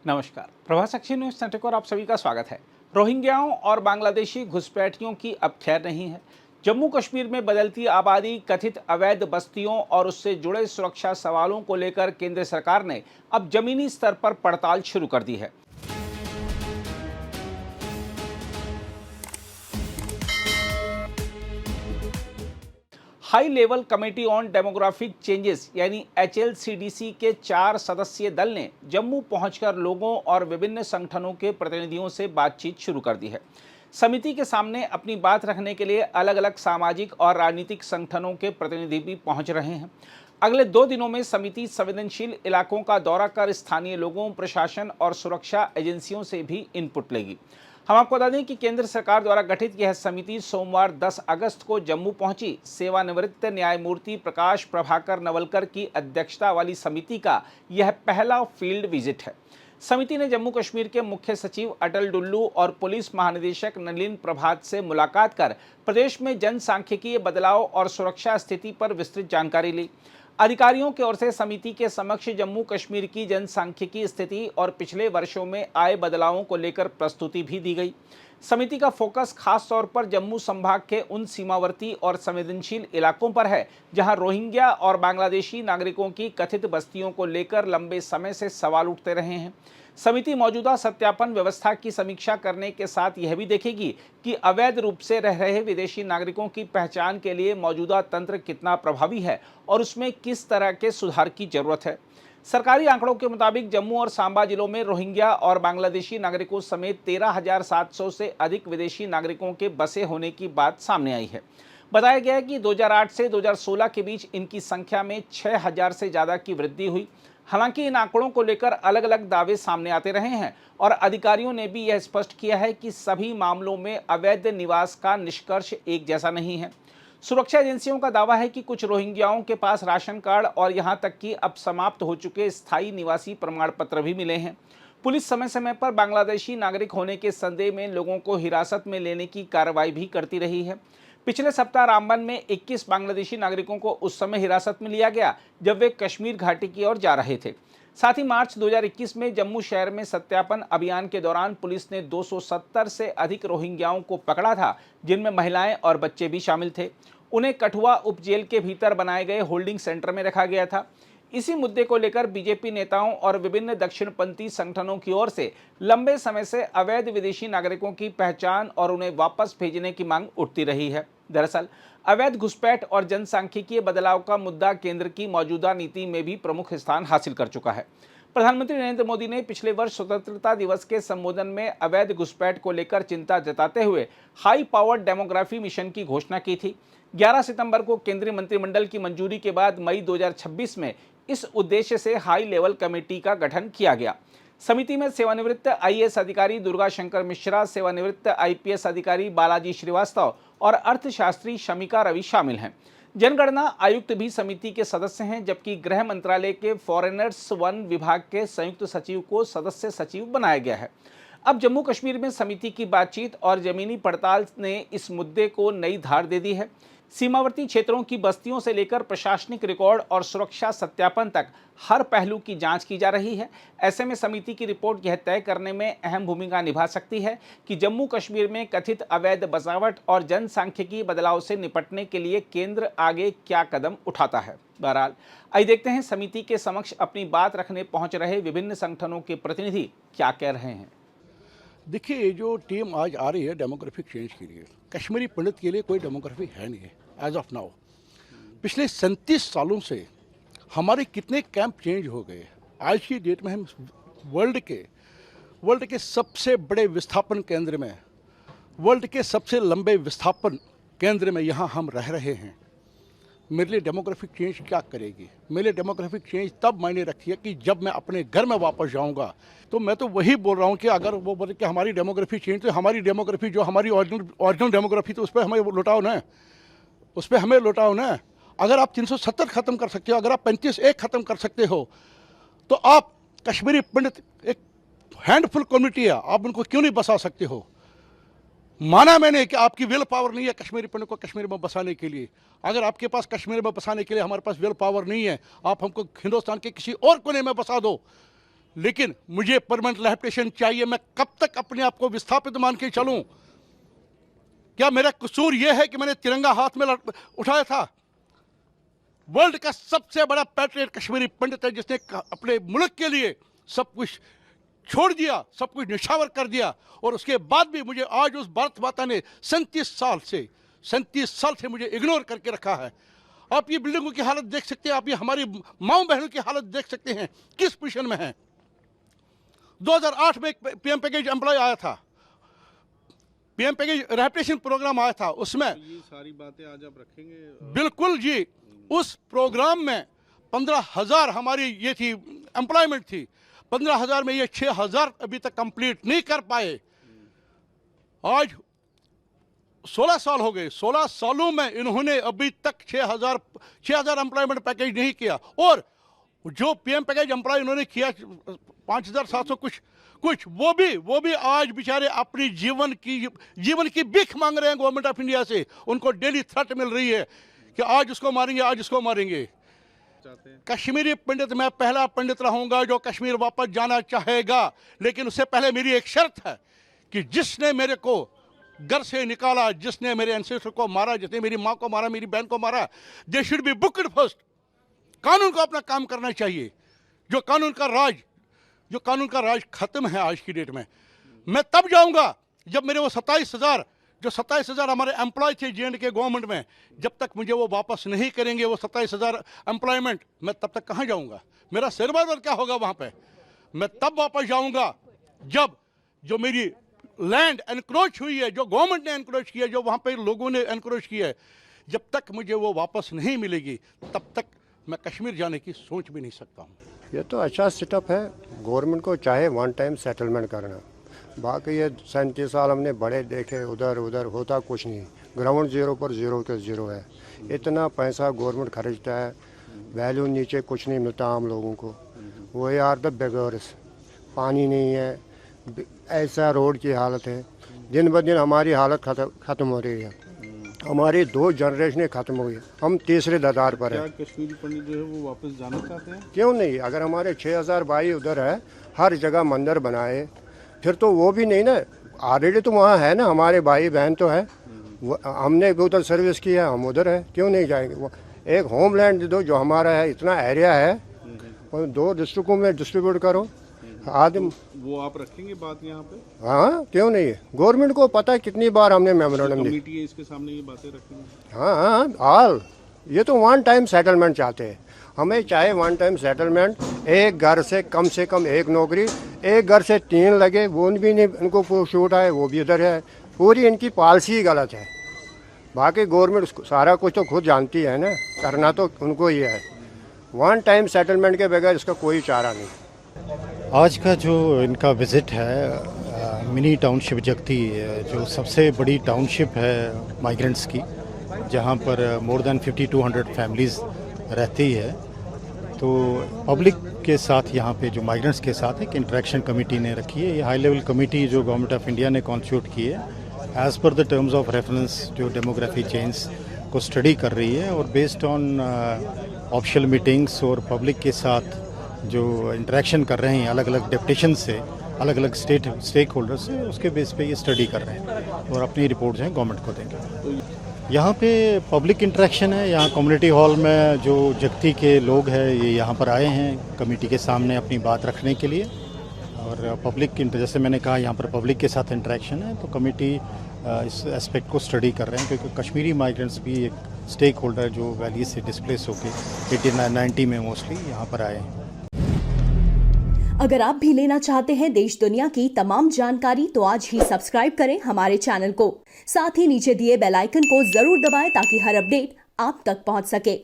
नमस्कार, Prabhasakshi news network और आप सभी का स्वागत है। रोहिंग्याओं और बांग्लादेशी घुसपैठियों की अब खैर नहीं है। जम्मू कश्मीर में बदलती आबादी, कथित अवैध बस्तियों और उससे जुड़े सुरक्षा सवालों को लेकर केंद्र सरकार ने अब जमीनी स्तर पर पड़ताल शुरू कर दी है। High level committee on demographic changes यानी HLCDC के 4 सदस्यीय दल ने जम्मू पहुंचकर लोगों और विभिन्न संगठनों के प्रतिनिधियों से बातचीत शुरू कर दी है। समिति के सामने अपनी बात रखने के लिए अलग अलग सामाजिक और राजनीतिक संगठनों के प्रतिनिधि भी पहुंच रहे हैं। अगले 2 दिनों में समिति संवेदनशील इलाकों का दौरा कर स्थानीय लोगों, प्रशासन और सुरक्षा एजेंसियों से भी इनपुट लेगी। हम आपको बता दें कि केंद्र सरकार द्वारा गठित यह समिति सोमवार 10 अगस्त को जम्मू पहुंची। सेवानिवृत्त न्यायमूर्ति प्रकाश प्रभाकर नवलकर की अध्यक्षता वाली समिति का यह पहला फील्ड विजिट है। समिति ने जम्मू कश्मीर के मुख्य सचिव अटल डुल्लू और पुलिस महानिदेशक नलिन प्रभात से मुलाकात कर प्रदेश में जनसांख्यिकीय बदलाव और सुरक्षा स्थिति पर विस्तृत जानकारी ली। अधिकारियों की ओर से समिति के समक्ष जम्मू कश्मीर की जनसांख्यिकी स्थिति और पिछले वर्षों में आए बदलावों को लेकर प्रस्तुति भी दी गई। समिति का फोकस खास तौर पर जम्मू संभाग के उन सीमावर्ती और संवेदनशील इलाकों पर है जहां रोहिंग्या और बांग्लादेशी नागरिकों की कथित बस्तियों को लेकर लंबे समय से सवाल उठते रहे हैं। समिति मौजूदा सत्यापन व्यवस्था की समीक्षा करने के साथ यह भी देखेगी कि अवैध रूप से रह रहे विदेशी नागरिकों की पहचान के लिए मौजूदा तंत्र कितना प्रभावी है और उसमें किस तरह के सुधार की जरूरत है। सरकारी आंकड़ों के मुताबिक जम्मू और सांबा जिलों में रोहिंग्या और बांग्लादेशी नागरिकों समेत 13,700 से अधिक विदेशी नागरिकों के बसे होने की बात सामने आई है। बताया गया है कि 2008 से 2016 के बीच इनकी संख्या में 6,000 से ज़्यादा की वृद्धि हुई। हालांकि इन आंकड़ों को लेकर अलग अलग दावे सामने आते रहे हैं और अधिकारियों ने भी यह स्पष्ट किया है कि सभी मामलों में अवैध निवास का निष्कर्ष एक जैसा नहीं है। सुरक्षा एजेंसियों का दावा है कि कुछ रोहिंग्याओं के पास राशन कार्ड और यहां तक कि अब समाप्त हो चुके स्थायी निवासी प्रमाण पत्र भी मिले हैं। पुलिस समय समय पर बांग्लादेशी नागरिक होने के संदेह में लोगों को हिरासत में लेने की कार्रवाई भी करती रही है। पिछले सप्ताह रामबन में 21 बांग्लादेशी नागरिकों को उस समय हिरासत में लिया गया जब वे कश्मीर घाटी की ओर जा रहे थे। साथ ही मार्च 2021 में जम्मू शहर में सत्यापन अभियान के दौरान पुलिस ने 270 से अधिक रोहिंग्याओं को पकड़ा था, जिनमें महिलाएं और बच्चे भी शामिल थे। उन्हें कठुआ उप जेल के भीतर बनाए गए होल्डिंग सेंटर में रखा गया था। इसी मुद्दे को लेकर बीजेपी नेताओं और विभिन्न दक्षिणपंथी संगठनों की ओर से लंबे समय से अवैध विदेशी नागरिकों की पहचान और उन्हें वापस भेजने की मांग उठती रही है। दरअसल अवैध घुसपैठ और जनसांख्यिकीय बदलाव का मुद्दा केंद्र की मौजूदा नीति में भी प्रमुख स्थान हासिल कर चुका है। प्रधानमंत्री नरेंद्र मोदी ने पिछले वर्ष स्वतंत्रता दिवस के संबोधन में अवैध घुसपैठ को लेकर चिंता जताते हुए हाई पावर्ड डेमोग्राफी मिशन की घोषणा की थी। 11 सितंबर को केंद्रीय मंत्रिमंडल की मंजूरी के बाद मई 2026 में इस उद्देश्य से हाई लेवल कमेटी का गठन किया गया। समिति में सेवानिवृत्त IAS अधिकारी दुर्गा शंकर मिश्रा, सेवानिवृत्त IPS अधिकारी बालाजी श्रीवास्तव और अर्थशास्त्री शमिका रवि शामिल हैं। जनगणना आयुक्त भी समिति के सदस्य हैं, जबकि गृह मंत्रालय के फॉरेनर्स वन विभाग के संयुक्त सचिव को सदस्य सचिव बनाया गया है। अब जम्मू कश्मीर में समिति की बातचीत और जमीनी पड़ताल ने इस मुद्दे को नई धार दे दी है। सीमावर्ती क्षेत्रों की बस्तियों से लेकर प्रशासनिक रिकॉर्ड और सुरक्षा सत्यापन तक हर पहलू की जांच की जा रही है। ऐसे में समिति की रिपोर्ट यह तय करने में अहम भूमिका निभा सकती है कि जम्मू कश्मीर में कथित अवैध बसावट और जनसांख्यिकीय बदलाव से निपटने के लिए केंद्र आगे क्या कदम उठाता है। बहरहाल आइए देखते हैं समिति के समक्ष अपनी बात रखने पहुंच रहे विभिन्न संगठनों के प्रतिनिधि क्या कह रहे हैं। देखिए, ये जो टीम आज आ रही है डेमोग्राफिक चेंज के लिए, कश्मीरी पंडित के लिए कोई डेमोग्राफी है नहीं है एज ऑफ नाउ। पिछले 37 सालों से हमारे कितने कैंप चेंज हो गए। आज की डेट में हम वर्ल्ड के सबसे बड़े विस्थापन केंद्र में, वर्ल्ड के सबसे लंबे विस्थापन केंद्र में यहाँ हम रह रहे हैं। मेरे लिए डेमोग्राफिक चेंज क्या करेगी? मेरे लिए डेमोग्राफिक चेंज तब मायने रखती है कि जब मैं अपने घर में वापस जाऊंगा। तो मैं तो वही बोल रहा हूँ कि अगर वो बोले कि हमारी डेमोग्राफी चेंज, तो हमारी डेमोग्राफी जो हमारी ओरिजिनल डेमोग्राफी, तो उस पर हमें लौटाओ ना, उस पर हमें लौटाओ ना। अगर आप 370 ख़त्म कर सकते हो, अगर आप 35A ख़त्म कर सकते हो, तो आप कश्मीरी पंडित एक हैंडफुल कम्युनिटी है, आप उनको क्यों नहीं बसा सकते हो? माना मैंने कि आपकी विल पावर नहीं है कश्मीरी पंडित को कश्मीर में बसाने के लिए। अगर आपके पास कश्मीर में बसाने के लिए हमारे पास विल पावर नहीं है, आप हमको हिंदुस्तान के किसी और कोने में बसा दो। लेकिन मुझे परमानेंट लैबिटेशन चाहिए। मैं कब तक अपने आप को विस्थापित मान के चलूं? क्या मेरा कसूर यह है कि मैंने तिरंगा हाथ में उठाया था? वर्ल्ड का सबसे बड़ा पैट्रियट कश्मीरी पंडित है, जिसने अपने मुल्क के लिए सब कुछ छोड़ दिया, सब कुछ निछावर कर दिया, और उसके बाद भी मुझे आज उस भारत माता ने 37 साल से मुझे इग्नोर करके रखा है। आप ये बिल्डिंगों की हालत देख सकते हैं, आप ये हमारी माओ बहनों की हालत देख सकते हैं, किस पोजीशन में है। 2008 में एक पीएम पैकेज एम्प्लॉय आया था, पीएम पैकेज रिहैबिलिटेशन प्रोग्राम आया था, उसमें ये सारी बातें आज आप रखेंगे? बिल्कुल जी। उस प्रोग्राम में 15,000 हमारी ये थी एम्प्लॉयमेंट थी, 15,000 में ये 6,000 अभी तक कंप्लीट नहीं कर पाए। आज 16 साल हो गए, 16 सालों में इन्होंने अभी तक 6,000 एम्प्लॉयमेंट पैकेज नहीं किया, और जो पीएम पैकेज एम्प्लॉय इन्होंने किया 5,700 कुछ वो भी आज बेचारे अपनी जीवन की भीख मांग रहे हैं गवर्नमेंट ऑफ इंडिया से। उनको डेली थ्रेट मिल रही है कि आज उसको मारेंगे, आज उसको मारेंगे। कश्मीरी पंडित, मैं पहला पंडित रहूंगा जो कश्मीर वापस जाना चाहेगा, लेकिन उससे पहले मेरी एक शर्त है कि जिसने मेरे को घर से निकाला, जिसने मेरे एंसेस्टर को मारा, जिसने मेरी माँ को मारा, मेरी बहन को मारा, they should be booked first. कानून को अपना काम करना चाहिए। जो कानून का राज खत्म है आज की डेट में। मैं तब जाऊंगा जब मेरे वो 27,000 हमारे एम्प्लॉय थे J&K गवर्नमेंट में, जब तक मुझे वो वापस नहीं करेंगे वो 27,000 एम्प्लॉयमेंट, मैं तब तक कहाँ जाऊंगा? मेरा सर्वाइवल क्या होगा वहां पे? मैं तब वापस जाऊंगा जब जो मेरी लैंड एनक्रोच हुई है, जो गवर्नमेंट ने एनक्रोच किया, जो वहां पे लोगों ने एनक्रोच किया है, जब तक मुझे वो वापस नहीं मिलेगी तब तक मैं कश्मीर जाने की सोच भी नहीं सकता हूँ। ये तो अच्छा सेटअप है। गवर्नमेंट को चाहे वन टाइम सेटलमेंट करना, बाकी ये 37 साल हमने बड़े देखे, उधर होता कुछ नहीं। ग्राउंड जीरो पर जीरो के जीरो है। इतना पैसा गवर्नमेंट खर्चता है, वैल्यू नीचे कुछ नहीं मिलता आम लोगों को। वो आर द बेगर्स। पानी नहीं है, ऐसा रोड की हालत है। दिन ब दिन हमारी हालत ख़त्म हो रही है। हमारी 2 जनरेशनें ख़त्म हो गई, हम तीसरे ददार पर हैं। क्या कश्मीरी पंडित जो है वो वापस जाना चाहते हैं? क्यों नहीं? अगर हमारे 6,000 भाई उधर है, हर जगह मंदिर बनाए, फिर तो वो भी नहीं ना। ऑलरेडी तो वहाँ है ना, हमारे भाई बहन तो है, हमने भी उधर सर्विस की है, हम उधर है, क्यों नहीं जाएंगे? वो एक होमलैंड दो जो हमारा है, इतना एरिया है, और 2 डिस्ट्रिक्टों में डिस्ट्रीब्यूट करो। आदमी वो आप रखेंगे बात यहाँ पे? हाँ, क्यों नहीं? गवर्नमेंट को पता है कितनी बार हमने मेमोरेंडम दी। कमेटी है, इसके सामने ये बातें रखेंगे? हाँ, ऑल ये तो वन टाइम सेटलमेंट चाहते हैं। हमें चाहे वन टाइम सेटलमेंट, एक घर से कम 1 नौकरी, एक घर से 3 लगे, वो भी नहीं इनको छूट है, वो भी इधर है। पूरी इनकी पॉलिसी ही गलत है। बाकी गवर्नमेंट सारा कुछ तो खुद जानती है ना, करना तो उनको ही है। वन टाइम सेटलमेंट के बगैर इसका कोई चारा नहीं। आज का जो इनका विज़िट है मिनी टाउनशिप जगती, जो सबसे बड़ी टाउनशिप है माइग्रेंट्स की, जहां पर मोर देन 5200 फैमिलीज़ रहती है, तो पब्लिक के साथ यहाँ पे जो माइग्रेंट्स के साथ एक इंटरेक्शन कमेटी ने रखी है। ये हाई लेवल कमेटी जो गवर्नमेंट ऑफ इंडिया ने कॉन्स्टिट्यूट की है, as per the terms of reference जो डेमोग्राफी चेंज को स्टडी कर रही है, और बेस्ड ऑन ऑफिशियल मीटिंग्स और पब्लिक के साथ जो इंटरेक्शन कर रहे हैं अलग अलग डेपुटेशन से, अलग अलग स्टेक होल्डर से, उसके बेस पे ये स्टडी कर रहे हैं और अपनी रिपोर्ट जो है गवर्नमेंट को देंगे। यहाँ पे पब्लिक इंटरेक्शन है। यहाँ कम्युनिटी हॉल में जो जगती के लोग हैं ये यहाँ पर आए हैं कमेटी के सामने अपनी बात रखने के लिए, और पब्लिक जैसे मैंने कहा यहाँ पर पब्लिक के साथ इंटरेक्शन है, तो कमेटी इस एस्पेक्ट को स्टडी कर रहे हैं, क्योंकि कश्मीरी माइग्रेंट्स भी एक स्टेक होल्डर जो वैली से डिस्प्लेस होकर 1890 में मोस्टली यहाँ पर आए हैं। अगर आप भी लेना चाहते हैं देश दुनिया की तमाम जानकारी, तो आज ही सब्सक्राइब करें हमारे चैनल को। साथ ही नीचे दिए बेल आइकन को जरूर दबाएं ताकि हर अपडेट आप तक पहुंच सके।